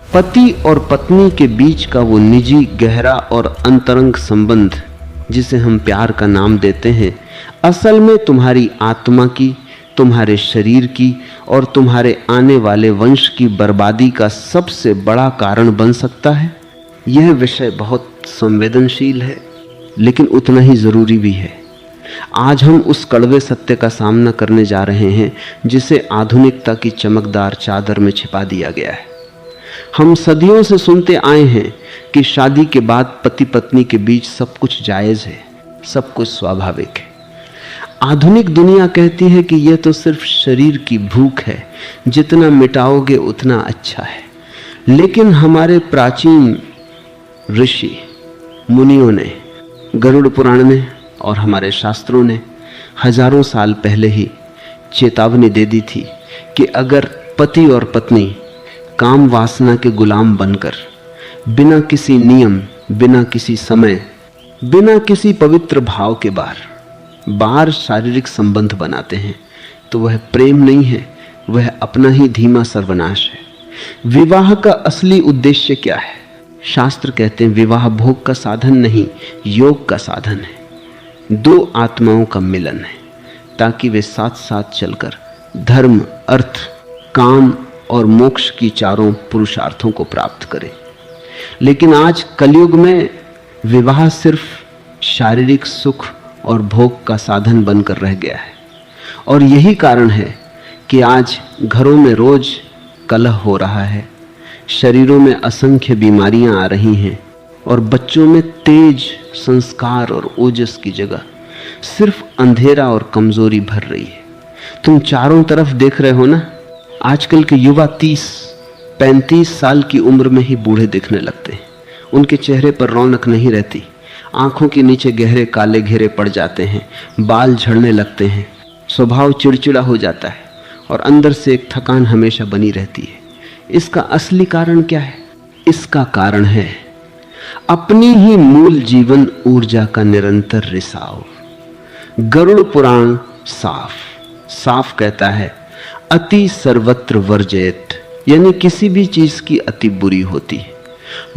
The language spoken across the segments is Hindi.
पति और पत्नी के बीच का वो निजी, गहरा और अंतरंग संबंध जिसे हम प्यार का नाम देते हैं, असल में तुम्हारी आत्मा की, तुम्हारे शरीर की और तुम्हारे आने वाले वंश की बर्बादी का सबसे बड़ा कारण बन सकता है। यह विषय बहुत संवेदनशील है, लेकिन उतना ही जरूरी भी है। आज हम उस कड़वे सत्य का सामना करने जा रहे हैं जिसे आधुनिकता की चमकदार चादर में छिपा दिया गया है। हम सदियों से सुनते आए हैं कि शादी के बाद पति पत्नी के बीच सब कुछ जायज है, सब कुछ स्वाभाविक है। आधुनिक दुनिया कहती है कि यह तो सिर्फ शरीर की भूख है, जितना मिटाओगे उतना अच्छा है। लेकिन हमारे प्राचीन ऋषि मुनियों ने, गरुड़ पुराण ने और हमारे शास्त्रों ने हजारों साल पहले ही चेतावनी दे दी थी कि अगर पति और पत्नी काम वासना के गुलाम बनकर बिना किसी नियम, बिना किसी समय, बिना किसी पवित्र भाव के बार शारीरिक संबंध बनाते हैं तो वह प्रेम नहीं है, वह अपना ही धीमा सर्वनाश है। विवाह का असली उद्देश्य क्या है? शास्त्र कहते हैं विवाह भोग का साधन नहीं, योग का साधन है। दो आत्माओं का मिलन है ताकि वे साथ साथ चलकर धर्म, अर्थ, काम और मोक्ष की चारों पुरुषार्थों को प्राप्त करें। लेकिन आज कलयुग में विवाह सिर्फ शारीरिक सुख और भोग का साधन बनकर रह गया है। और यही कारण है कि आज घरों में रोज कलह हो रहा है, शरीरों में असंख्य बीमारियां आ रही हैं और बच्चों में तेज संस्कार और ओजस की जगह सिर्फ अंधेरा और कमजोरी भर रही है। तुम चारों तरफ देख रहे हो ना, आजकल के युवा 30-35 साल की उम्र में ही बूढ़े दिखने लगते हैं। उनके चेहरे पर रौनक नहीं रहती, आंखों के नीचे गहरे काले घेरे पड़ जाते हैं, बाल झड़ने लगते हैं, स्वभाव चिड़चिड़ा हो जाता है और अंदर से एक थकान हमेशा बनी रहती है। इसका असली कारण क्या है? इसका कारण है अपनी ही मूल जीवन ऊर्जा का निरंतर रिसाव। गरुड़ पुराण साफ साफ कहता है, अति सर्वत्र वर्जयत, यानी किसी भी चीज की अति बुरी होती है।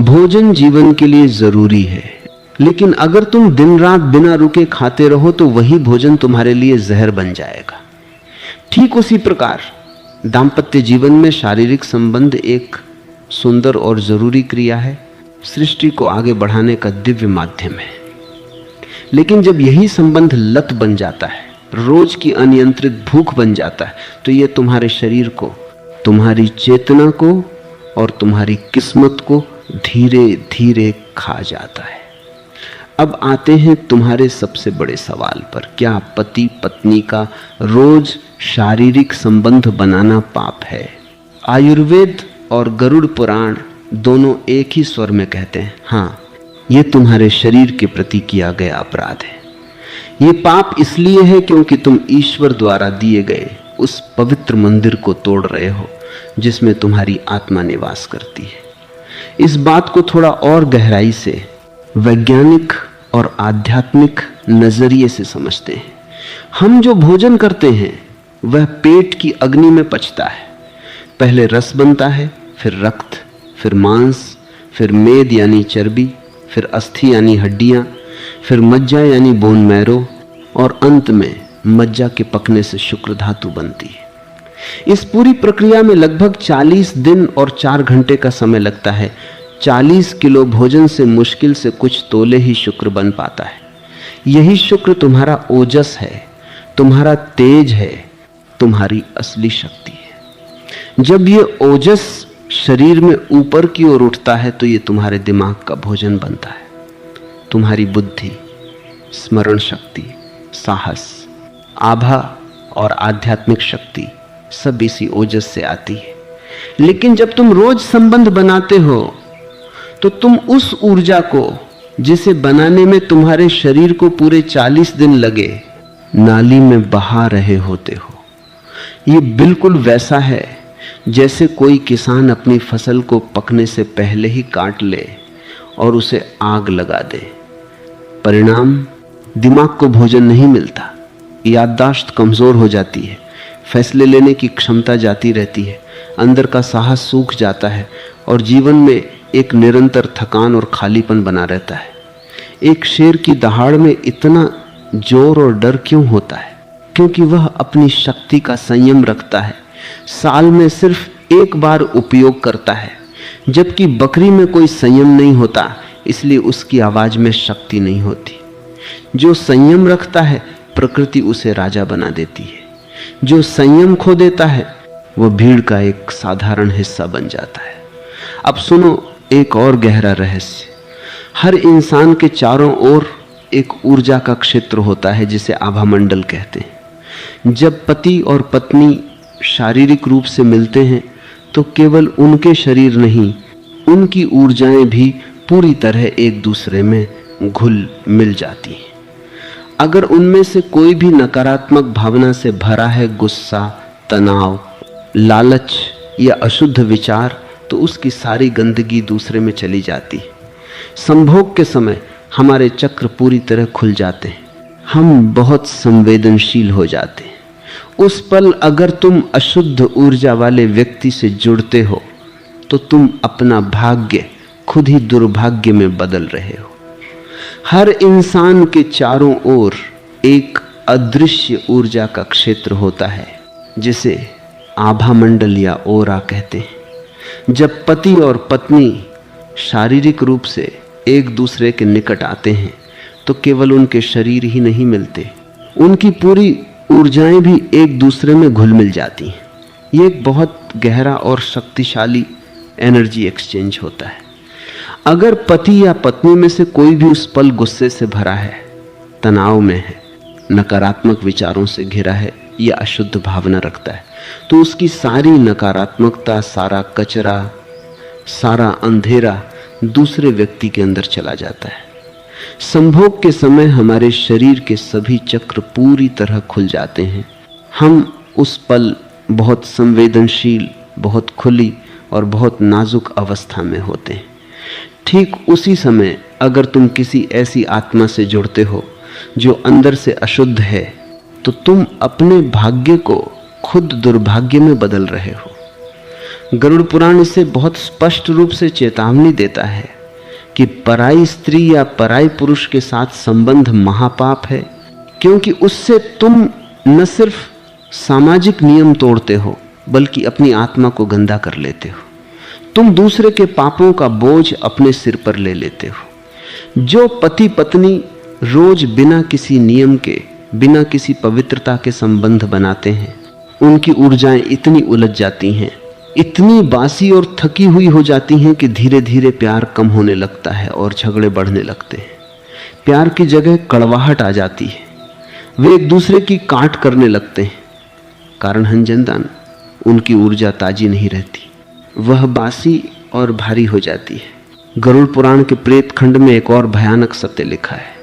भोजन जीवन के लिए जरूरी है, लेकिन अगर तुम दिन रात बिना रुके खाते रहो तो वही भोजन तुम्हारे लिए जहर बन जाएगा। ठीक उसी प्रकार दाम्पत्य जीवन में शारीरिक संबंध एक सुंदर और जरूरी क्रिया है, सृष्टि को आगे बढ़ाने का दिव्य माध्यम है। लेकिन जब यही संबंध लत बन जाता है, रोज की अनियंत्रित भूख बन जाता है, तो यह तुम्हारे शरीर को, तुम्हारी चेतना को और तुम्हारी किस्मत को धीरे धीरे खा जाता है। अब आते हैं तुम्हारे सबसे बड़े सवाल पर, क्या पति पत्नी का रोज शारीरिक संबंध बनाना पाप है? आयुर्वेद और गरुड़ पुराण दोनों एक ही स्वर में कहते हैं, हाँ, ये तुम्हारे शरीर के प्रति किया गया अपराध है। ये पाप इसलिए है क्योंकि तुम ईश्वर द्वारा दिए गए उस पवित्र मंदिर को तोड़ रहे हो जिसमें तुम्हारी आत्मा निवास करती है। इस बात को थोड़ा और गहराई से वैज्ञानिक और आध्यात्मिक नजरिए से समझते हैं। हम जो भोजन करते हैं वह पेट की अग्नि में पचता है। पहले रस बनता है, फिर रक्त, फिर मांस, फिर मेद यानी चर्बी, फिर अस्थि यानी हड्डियां, फिर मज्जा यानी बोन मैरो और अंत में मज्जा के पकने से शुक्र धातु बनती है। इस पूरी प्रक्रिया में लगभग 40 दिन और 4 घंटे का समय लगता है। 40 किलो भोजन से मुश्किल से कुछ तोले ही शुक्र बन पाता है। यही शुक्र तुम्हारा ओजस है, तुम्हारा तेज है, तुम्हारी असली शक्ति है। जब ये ओजस शरीर में ऊपर की ओर उठता है तो ये तुम्हारे दिमाग का भोजन बनता है। तुम्हारी बुद्धि, स्मरण शक्ति, साहस, आभा और आध्यात्मिक शक्ति सब इसी ओजस से आती है। लेकिन जब तुम रोज संबंध बनाते हो तो तुम उस ऊर्जा को जिसे बनाने में तुम्हारे शरीर को पूरे 40 दिन लगे, नाली में बहा रहे होते हो। ये बिल्कुल वैसा है जैसे कोई किसान अपनी फसल को पकने से पहले ही काट ले और उसे आग लगा दे। परिणाम, दिमाग को भोजन नहीं मिलता, याददाश्त कमजोर हो जाती है, फैसले लेने की क्षमता जाती रहती है, अंदर का साहस सूख जाता है और जीवन में एक निरंतर थकान और खालीपन बना रहता है। एक शेर की दहाड़ में इतना जोर और डर क्यों होता है? क्योंकि वह अपनी शक्ति का संयम रखता है, साल में सिर्फ एक बार उपयोग करता है। जबकि बकरी में कोई संयम नहीं होता, इसलिए उसकी आवाज में शक्ति नहीं होती। जो संयम रखता है प्रकृति उसे राजा बना देती है। जो संयम खो देता है वह भीड़ का एक साधारण हिस्सा बन जाता है। अब सुनो एक और गहरा रहस्य। हर इंसान के चारों ओर एक ऊर्जा का क्षेत्र होता है जिसे आभामंडल कहते हैं। जब पति और पत्नी शारीरिक रूप से मिलते हैं तो केवल उनके शरीर नहीं, उनकी ऊर्जाएं भी पूरी तरह एक दूसरे में घुल मिल जाती हैं। अगर उनमें से कोई भी नकारात्मक भावना से भरा है, गुस्सा, तनाव, लालच या अशुद्ध विचार, तो उसकी सारी गंदगी दूसरे में चली जाती है। संभोग के समय हमारे चक्र पूरी तरह खुल जाते हैं, हम बहुत संवेदनशील हो जाते हैं। उस पल अगर तुम अशुद्ध ऊर्जा वाले व्यक्ति से जुड़ते हो तो तुम अपना भाग्य खुद ही दुर्भाग्य में बदल रहे हो। हर इंसान के चारों ओर एक अदृश्य ऊर्जा का क्षेत्र होता है जिसे आभामंडल या ओरा कहते हैं। जब पति और पत्नी शारीरिक रूप से एक दूसरे के निकट आते हैं तो केवल उनके शरीर ही नहीं मिलते, उनकी पूरी ऊर्जाएं भी एक दूसरे में घुल मिल जाती हैं। ये एक बहुत गहरा और शक्तिशाली एनर्जी एक्सचेंज होता है। अगर पति या पत्नी में से कोई भी उस पल गुस्से से भरा है, तनाव में है, नकारात्मक विचारों से घिरा है या अशुद्ध भावना रखता है, तो उसकी सारी नकारात्मकता, सारा कचरा, सारा अंधेरा दूसरे व्यक्ति के अंदर चला जाता है। संभोग के समय हमारे शरीर के सभी चक्र पूरी तरह खुल जाते हैं। हम उस पल बहुत संवेदनशील, बहुत खुली और बहुत नाजुक अवस्था में होते हैं। ठीक उसी समय अगर तुम किसी ऐसी आत्मा से जुड़ते हो जो अंदर से अशुद्ध है, तो तुम अपने भाग्य को खुद दुर्भाग्य में बदल रहे हो। गरुड़ पुराण इसे बहुत स्पष्ट रूप से चेतावनी देता है कि पराई स्त्री या पराई पुरुष के साथ संबंध महापाप है, क्योंकि उससे तुम न सिर्फ सामाजिक नियम तोड़ते हो बल्कि अपनी आत्मा को गंदा कर लेते हो। तुम दूसरे के पापों का बोझ अपने सिर पर ले लेते हो। जो पति पत्नी रोज बिना किसी नियम के, बिना किसी पवित्रता के संबंध बनाते हैं, उनकी ऊर्जाएं इतनी उलझ जाती हैं, इतनी बासी और थकी हुई हो जाती हैं कि धीरे धीरे प्यार कम होने लगता है और झगड़े बढ़ने लगते हैं। प्यार की जगह कड़वाहट आ जाती है, वे एक दूसरे की काट करने लगते हैं। कारण हंजनदान, उनकी ऊर्जा ताजी नहीं रहती, वह बासी और भारी हो जाती है। गरुड़ पुराण के प्रेत खंड में एक और भयानक सत्य लिखा है।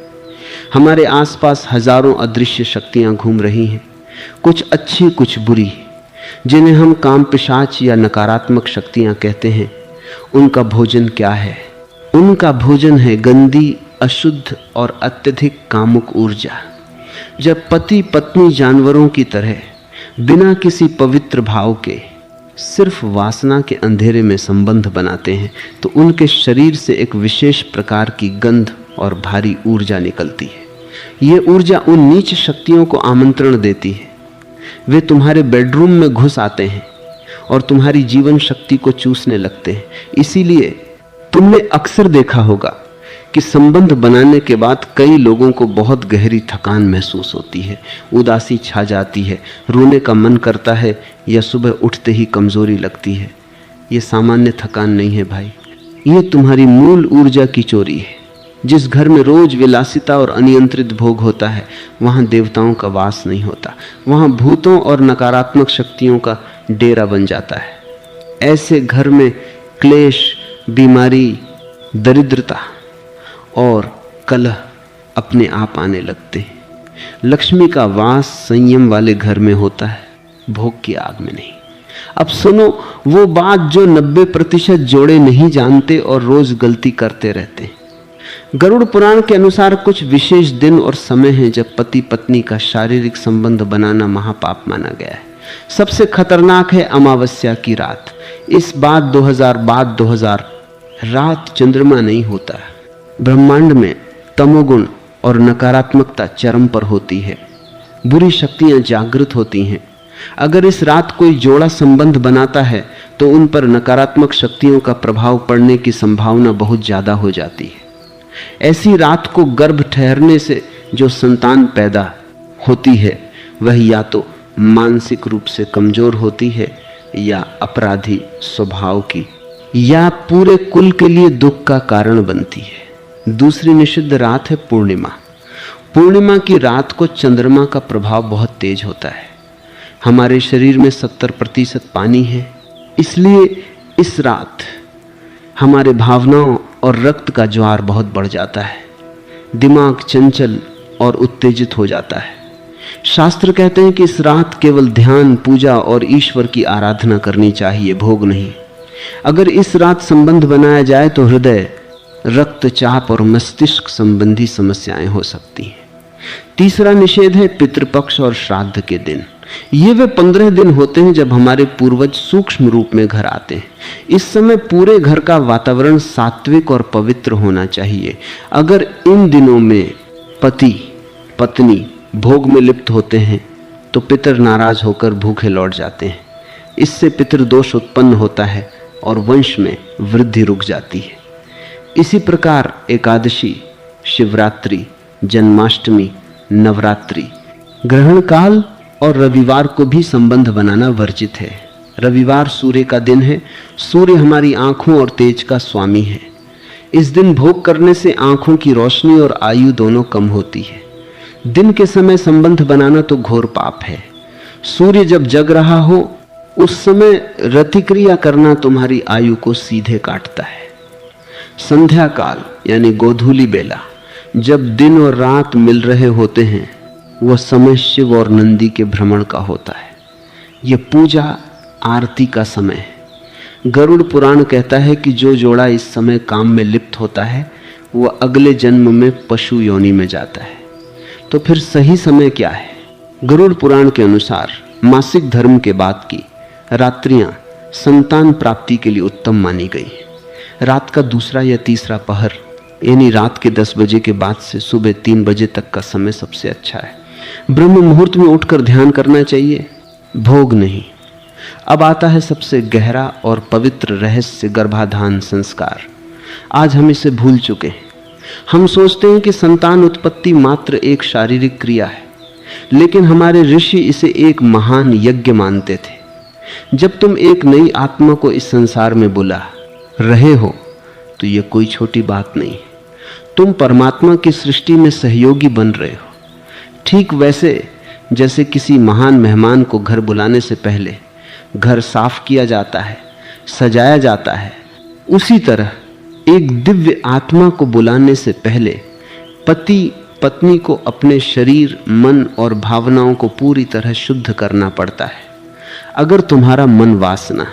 हमारे आसपास हजारों अदृश्य शक्तियां घूम रही हैं, कुछ अच्छी कुछ बुरी, जिन्हें हम काम पिशाच या नकारात्मक शक्तियां कहते हैं। उनका भोजन क्या है? उनका भोजन है गंदी, अशुद्ध और अत्यधिक कामुक ऊर्जा। जब पति पत्नी जानवरों की तरह बिना किसी पवित्र भाव के सिर्फ वासना के अंधेरे में संबंध बनाते हैं, तो उनके शरीर से एक विशेष प्रकार की गंध और भारी ऊर्जा निकलती है। ये ऊर्जा उन नीच शक्तियों को आमंत्रण देती है। वे तुम्हारे बेडरूम में घुस आते हैं और तुम्हारी जीवन शक्ति को चूसने लगते हैं। इसीलिए तुमने अक्सर देखा होगा कि संबंध बनाने के बाद कई लोगों को बहुत गहरी थकान महसूस होती है, उदासी छा जाती है, रोने का मन करता है या सुबह उठते ही कमजोरी लगती है। ये सामान्य थकान नहीं है भाई, ये तुम्हारी मूल ऊर्जा की चोरी है। जिस घर में रोज विलासिता और अनियंत्रित भोग होता है, वहाँ देवताओं का वास नहीं होता, वहाँ भूतों और नकारात्मक शक्तियों का डेरा बन जाता है। ऐसे घर में क्लेश, बीमारी, दरिद्रता और कलह अपने आप आने लगते हैं। लक्ष्मी का वास संयम वाले घर में होता है, भोग की आग में नहीं। अब सुनो वो बात जो 90% जोड़े नहीं जानते और रोज गलती करते रहते हैं। गरुड़ पुराण के अनुसार कुछ विशेष दिन और समय हैं जब पति पत्नी का शारीरिक संबंध बनाना महापाप माना गया है। सबसे खतरनाक है अमावस्या की रात। इस बाद 2000 रात चंद्रमा नहीं होता। ब्रह्मांड में तमोगुण और नकारात्मकता चरम पर होती है, बुरी शक्तियां जागृत होती हैं। अगर इस रात कोई जोड़ा संबंध बनाता है तो उन पर नकारात्मक शक्तियों का प्रभाव पड़ने की संभावना बहुत ज्यादा हो जाती है। ऐसी रात को गर्भ ठहरने से जो संतान पैदा होती है वह या तो मानसिक रूप से कमजोर होती है या अपराधी स्वभाव की, या पूरे कुल के लिए दुख का कारण बनती है। दूसरी निषिद्ध रात है पूर्णिमा। पूर्णिमा की रात को चंद्रमा का प्रभाव बहुत तेज होता है। हमारे शरीर में 70% पानी है, इसलिए इस रात हमारे भावनाओं और रक्त का ज्वार बहुत बढ़ जाता है। दिमाग चंचल और उत्तेजित हो जाता है। शास्त्र कहते हैं कि इस रात केवल ध्यान, पूजा और ईश्वर की आराधना करनी चाहिए, भोग नहीं। अगर इस रात संबंध बनाया जाए तो हृदय, रक्तचाप और मस्तिष्क संबंधी समस्याएं हो सकती हैं। तीसरा निषेध है पितृपक्ष और श्राद्ध के दिन। ये वे 15 दिन होते हैं जब हमारे पूर्वज सूक्ष्म रूप में घर आते हैं। इस समय पूरे घर का वातावरण सात्विक और पवित्र होना चाहिए। अगर इन दिनों में पति पत्नी भोग में लिप्त होते हैं तो पितर नाराज होकर भूखे लौट जाते हैं। इससे पितृदोष उत्पन्न होता है और वंश में वृद्धि रुक जाती है। इसी प्रकार एकादशी, शिवरात्रि, जन्माष्टमी, नवरात्रि, ग्रहण काल और रविवार को भी संबंध बनाना वर्जित है। रविवार सूर्य का दिन है। सूर्य हमारी आंखों और तेज का स्वामी है। इस दिन भोग करने से आंखों की रोशनी और आयु दोनों कम होती है। दिन के समय संबंध बनाना तो घोर पाप है। सूर्य जब जग रहा हो उस समय रतिक्रिया करना तुम्हारी आयु को सीधे काटता है। संध्या काल यानी गोधूली बेला, जब दिन और रात मिल रहे होते हैं, वह समय शिव और नंदी के भ्रमण का होता है। यह पूजा आरती का समय है। गरुड़ पुराण कहता है कि जो जोड़ा इस समय काम में लिप्त होता है वह अगले जन्म में पशु योनि में जाता है। तो फिर सही समय क्या है? गरुड़ पुराण के अनुसार मासिक धर्म के बाद की रात्रियां संतान प्राप्ति के लिए उत्तम मानी गई। रात का दूसरा या तीसरा पहर यानी रात के 10 बजे के बाद से सुबह 3 बजे तक का समय सबसे अच्छा है। ब्रह्म मुहूर्त में उठकर ध्यान करना चाहिए, भोग नहीं। अब आता है सबसे गहरा और पवित्र रहस्य, गर्भाधान संस्कार। आज हम इसे भूल चुके हैं। हम सोचते हैं कि संतान उत्पत्ति मात्र एक शारीरिक क्रिया है, लेकिन हमारे ऋषि इसे एक महान यज्ञ मानते थे। जब तुम एक नई आत्मा को इस संसार में बुला रहे हो तो यह कोई छोटी बात नहीं है। तुम परमात्मा की सृष्टि में सहयोगी बन रहे हो। ठीक वैसे जैसे किसी महान मेहमान को घर बुलाने से पहले घर साफ किया जाता है, सजाया जाता है, उसी तरह एक दिव्य आत्मा को बुलाने से पहले पति पत्नी को अपने शरीर, मन और भावनाओं को पूरी तरह शुद्ध करना पड़ता है। अगर तुम्हारा मन वासना,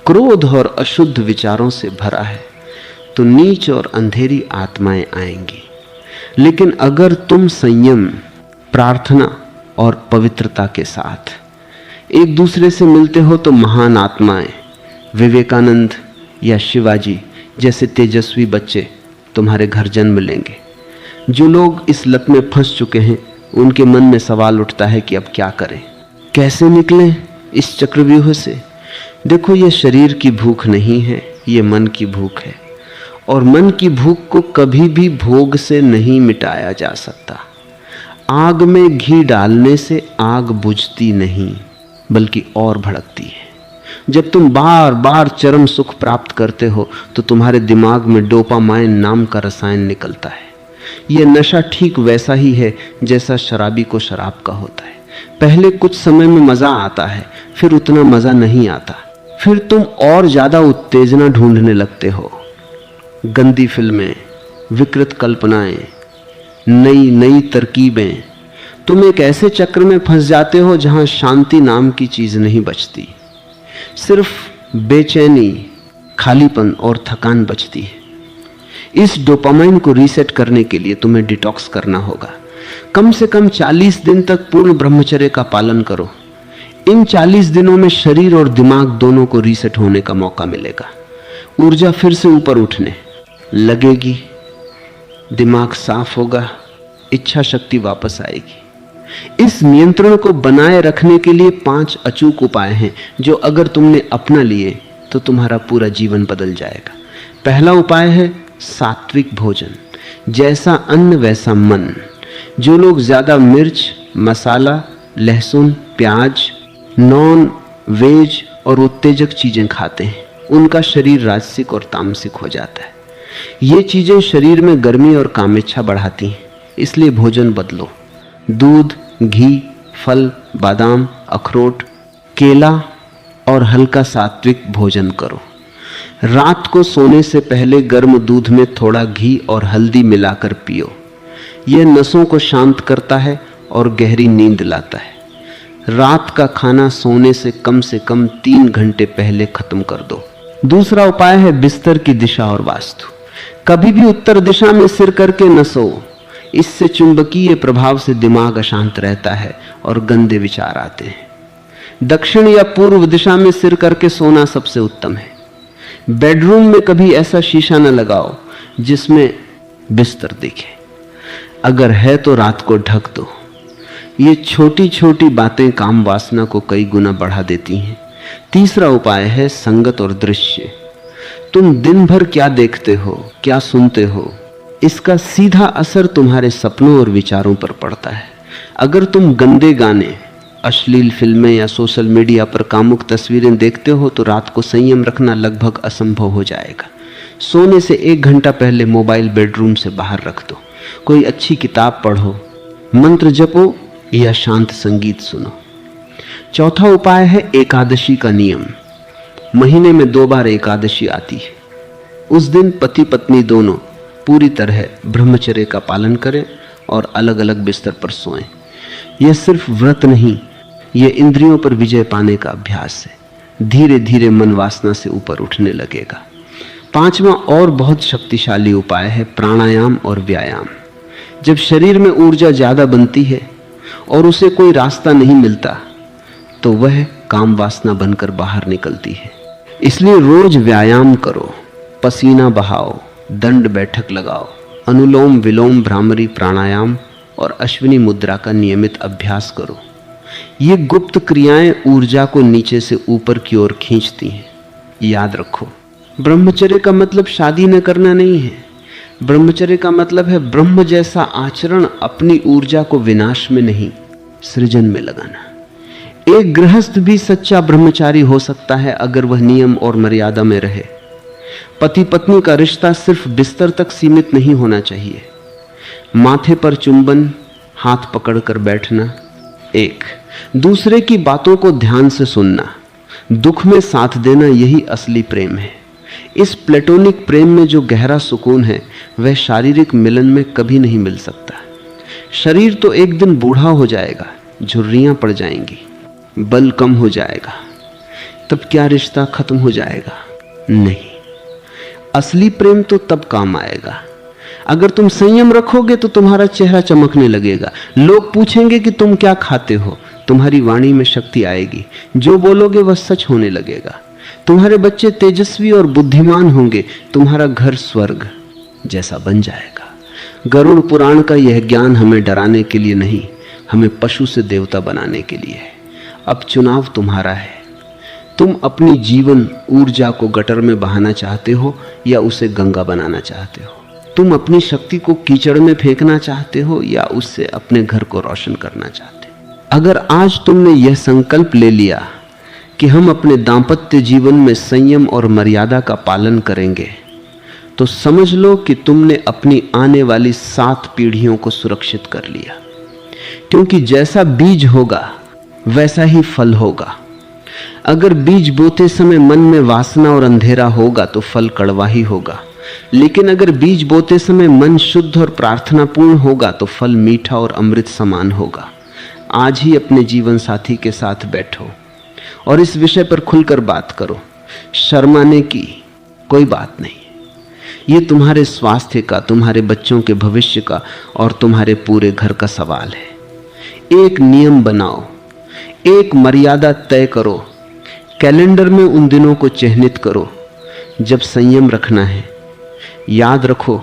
क्रोध और अशुद्ध विचारों से भरा है तो नीच और अंधेरी आत्माएं आएंगी। लेकिन अगर तुम संयम, प्रार्थना और पवित्रता के साथ एक दूसरे से मिलते हो तो महान आत्माएं, विवेकानंद या शिवाजी जैसे तेजस्वी बच्चे तुम्हारे घर जन्म लेंगे। जो लोग इस लत में फंस चुके हैं उनके मन में सवाल उठता है कि अब क्या करें, कैसे निकलें इस चक्रव्यूह से। देखो, ये शरीर की भूख नहीं है, ये मन की भूख है, और मन की भूख को कभी भी भोग से नहीं मिटाया जा सकता। आग में घी डालने से आग बुझती नहीं बल्कि और भड़कती है। जब तुम बार बार चरम सुख प्राप्त करते हो तो तुम्हारे दिमाग में डोपामाइन नाम का रसायन निकलता है। यह नशा ठीक वैसा ही है जैसा शराबी को शराब का होता है। पहले कुछ समय में मजा आता है, फिर उतना मजा नहीं आता, फिर तुम और ज्यादा उत्तेजना ढूंढने लगते हो। गंदी फिल्में, विकृत कल्पनाएं, नई नई तरकीबें, तुम एक ऐसे चक्र में फंस जाते हो जहां शांति नाम की चीज नहीं बचती, सिर्फ बेचैनी, खालीपन और थकान बचती है। इस डोपामाइन को रीसेट करने के लिए तुम्हें डिटॉक्स करना होगा। कम से कम 40 दिन तक पूर्ण ब्रह्मचर्य का पालन करो। इन 40 दिनों में शरीर और दिमाग दोनों को रीसेट होने का मौका मिलेगा। ऊर्जा फिर से ऊपर उठने लगेगी, दिमाग साफ होगा, इच्छा शक्ति वापस आएगी। इस नियंत्रण को बनाए रखने के लिए 5 अचूक उपाय हैं जो अगर तुमने अपना लिए तो तुम्हारा पूरा जीवन बदल जाएगा। पहला उपाय है सात्विक भोजन। जैसा अन्न वैसा मन। जो लोग ज्यादा मिर्च, मसाला, लहसुन, प्याज, नॉन वेज और उत्तेजक चीजें खाते हैं, उनका शरीर राजसिक और तामसिक हो जाता है। ये चीजें शरीर में गर्मी और कामेच्छा बढ़ाती हैं, इसलिए भोजन बदलो। दूध, घी, फल, बादाम, अखरोट, केला और हल्का सात्विक भोजन करो। रात को सोने से पहले गर्म दूध में थोड़ा घी और हल्दी मिलाकर पियो। यह नसों को शांत करता है और गहरी नींद लाता है। रात का खाना सोने से कम 3 घंटे पहले खत्म कर दो। दूसरा उपाय है बिस्तर की दिशा और वास्तु। कभी भी उत्तर दिशा में सिर करके न सो। इससे चुंबकीय प्रभाव से दिमाग अशांत रहता है और गंदे विचार आते हैं। दक्षिण या पूर्व दिशा में सिर करके सोना सबसे उत्तम है। बेडरूम में कभी ऐसा शीशा न लगाओ जिसमें बिस्तर दिखे। अगर है तो रात को ढक दो। ये छोटी छोटी बातें काम वासना को कई गुना बढ़ा देती हैं। तीसरा उपाय है संगत और दृश्य। तुम दिन भर क्या देखते हो, क्या सुनते हो, इसका सीधा असर तुम्हारे सपनों और विचारों पर पड़ता है। अगर तुम गंदे गाने, अश्लील फिल्में या सोशल मीडिया पर कामुक तस्वीरें देखते हो तो रात को संयम रखना लगभग असंभव हो जाएगा। सोने से 1 घंटा पहले मोबाइल बेडरूम से बाहर रख दो। कोई अच्छी किताब पढ़ो, मंत्र जपो या शांत संगीत सुनो। चौथा उपाय है एकादशी का नियम। महीने में 2 बार एकादशी आती है। उस दिन पति पत्नी दोनों पूरी तरह ब्रह्मचर्य का पालन करें और अलग अलग बिस्तर पर सोएं। यह सिर्फ व्रत नहीं, यह इंद्रियों पर विजय पाने का अभ्यास है। धीरे धीरे मन वासना से ऊपर उठने लगेगा। 5वां और बहुत शक्तिशाली उपाय है प्राणायाम और व्यायाम। जब शरीर में ऊर्जा ज्यादा बनती है और उसे कोई रास्ता नहीं मिलता तो वह काम वासना बनकर बाहर निकलती है। इसलिए रोज व्यायाम करो, पसीना बहाओ, दंड बैठक लगाओ, अनुलोम विलोम भ्रामरी प्राणायाम और अश्विनी मुद्रा का नियमित अभ्यास करो। ये गुप्त क्रियाएं ऊर्जा को नीचे से ऊपर की ओर खींचती हैं। याद रखो, ब्रह्मचर्य का मतलब शादी न करना नहीं है। ब्रह्मचर्य का मतलब है ब्रह्म जैसा आचरण अपनी ऊर्जा को विनाश में नहीं, सृजन में लगाना। एक गृहस्थ भी सच्चा ब्रह्मचारी हो सकता है अगर वह नियम और मर्यादा में रहे। पति पत्नी का रिश्ता सिर्फ बिस्तर तक सीमित नहीं होना चाहिए। माथे पर चुंबन, हाथ पकड़कर बैठना, एक दूसरे की बातों को ध्यान से सुनना, दुख में साथ देना, यही असली प्रेम है। इस प्लेटोनिक प्रेम में जो गहरा सुकून है वह शारीरिक मिलन में कभी नहीं मिल सकता। शरीर तो एक दिन बूढ़ा हो जाएगा, झुर्रियां पड़ जाएंगी, बल कम हो जाएगा, तब क्या रिश्ता खत्म हो जाएगा? नहीं, असली प्रेम तो तब काम आएगा। अगर तुम संयम रखोगे तो तुम्हारा चेहरा चमकने लगेगा। लोग पूछेंगे कि तुम क्या खाते हो, तुम्हारी वाणी में शक्ति आएगी। जो बोलोगे वह सच होने लगेगा। तुम्हारे बच्चे तेजस्वी और बुद्धिमान होंगे। तुम्हारा घर स्वर्ग जैसा बन जाएगा। गरुड़ पुराण का यह ज्ञान हमें डराने के लिए नहीं, हमें पशु से देवता बनाने के लिए है। अब चुनाव तुम्हारा है। तुम अपनी जीवन ऊर्जा को गटर में बहाना चाहते हो या उसे गंगा बनाना चाहते हो? तुम अपनी शक्ति को कीचड़ में फेंकना चाहते हो या उससे अपने घर को रोशन करना चाहते हो? अगर आज तुमने यह संकल्प ले लिया कि हम अपने दांपत्य जीवन में संयम और मर्यादा का पालन करेंगे, तो समझ लो कि तुमने अपनी आने वाली 7 पीढ़ियों को सुरक्षित कर लिया। क्योंकि जैसा बीज होगा वैसा ही फल होगा। अगर बीज बोते समय मन में वासना और अंधेरा होगा तो फल कड़वा ही होगा। लेकिन अगर बीज बोते समय मन शुद्ध और प्रार्थनापूर्ण होगा तो फल मीठा और अमृत समान होगा। आज ही अपने जीवन साथी के साथ बैठो और इस विषय पर खुलकर बात करो। शर्माने की कोई बात नहीं। ये तुम्हारे स्वास्थ्य का, तुम्हारे बच्चों के भविष्य का और तुम्हारे पूरे घर का सवाल है। एक नियम बनाओ, एक मर्यादा तय करो, कैलेंडर में उन दिनों को चिह्नित करो जब संयम रखना है। याद रखो,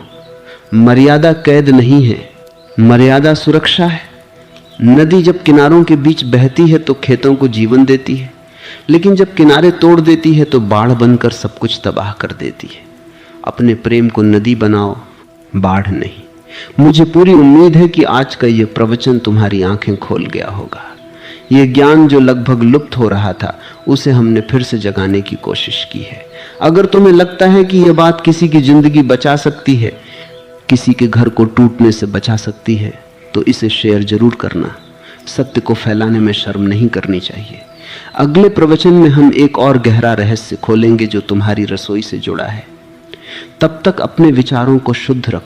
मर्यादा कैद नहीं है, मर्यादा सुरक्षा है। नदी जब किनारों के बीच बहती है तो खेतों को जीवन देती है, लेकिन जब किनारे तोड़ देती है तो बाढ़ बनकर सब कुछ तबाह कर देती है। अपने प्रेम को नदी बनाओ, बाढ़ नहीं। मुझे पूरी उम्मीद है कि आज का यह प्रवचन तुम्हारी आंखें खोल गया होगा। यह ज्ञान जो लगभग लुप्त हो रहा था, उसे हमने फिर से जगाने की कोशिश की है। अगर तुम्हें लगता है कि यह बात किसी की जिंदगी बचा सकती है, किसी के घर को टूटने से बचा सकती है, तो इसे शेयर जरूर करना। सत्य को फैलाने में शर्म नहीं करनी चाहिए। अगले प्रवचन में हम एक और गहरा रहस्य खोलेंगे जो तुम्हारी रसोई से जुड़ा है। तब तक अपने विचारों को शुद्ध रखो।